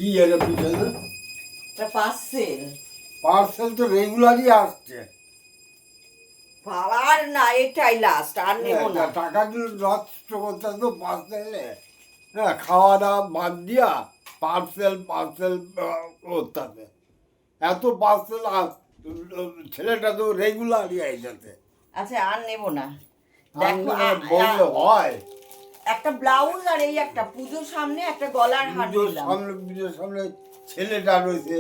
কি এর পিছনে? এটা পার্সেল। পার্সেল তো রেগুলারই আসছে। আর না, এটাই লাস্ট, আর নেব না। টাকাগুলো নষ্ট করতে তো পার্সেলে। হ্যাঁ, খাওয়া দাওয়া বাদ দিয়া পার্সেল পার্সেল করতে। এত পার্সেল ছেলেটা তো রেগুলারই আইতেছে। আচ্ছা, আর নেব না। দেখো দেখো বললে হয়। একটা ব্লাউজ আর এই একটা পুজোর সামনে একটা গলার হার দিলাম। পুজোর সামনে ছেলেটা রয়েছে।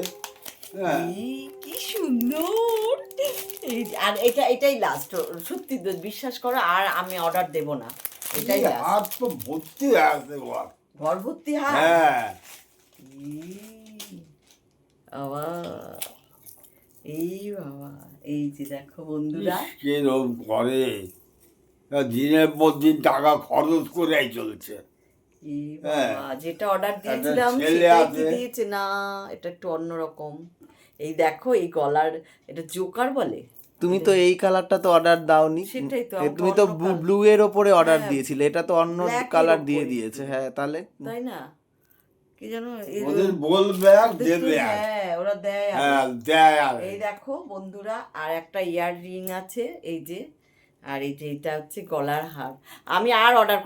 হ্যাঁ, এই কি সুন্দর। আর এটাই লাস্ট, সত্যি তো বিশ্বাস করো, আর আমি অর্ডার দেব না। এটাই লাস্ট। হাত তো ভর্তি আছে ঘর। ঘর ভর্তি হার। হ্যাঁ, বাবা, এই বাবা, এই যে দেখো বন্ধুরা, কিরম করে দিনের পর দিন টাকা খরচ করে চলছে। এই বাবা, যেটা অর্ডার একটা দিয়েছিলাম ছেলে সেটাই কি আছে। দিয়েছে না, এটা একটু অন্যরকম। এই দেখো, এই গলার, এটা জোকার বলে। তুমি তো এই কালারটা তো অর্ডার দাওনি। সেটাই তো, তুমি তো অন্য colour। ব্লু এর ওপরে অর্ডার হ্যাঁ, দিয়েছিলে, এটা তো অন্য black এর কালার দিয়ে ওপরে। দিয়েছে। হ্যাঁ, তাহলে তাই না? কি জানো, ওদের বলবে আর ওদের তো, দেবে আর। হ্যাঁ, ওরা দেয় আর। হ্যাঁ, দেয় আর। এই দেখো বন্ধুরা, আর একটা ইয়ার রিং আছে এই যে, আর এই যে এটা হচ্ছে গলার হার। আমি আর অর্ডার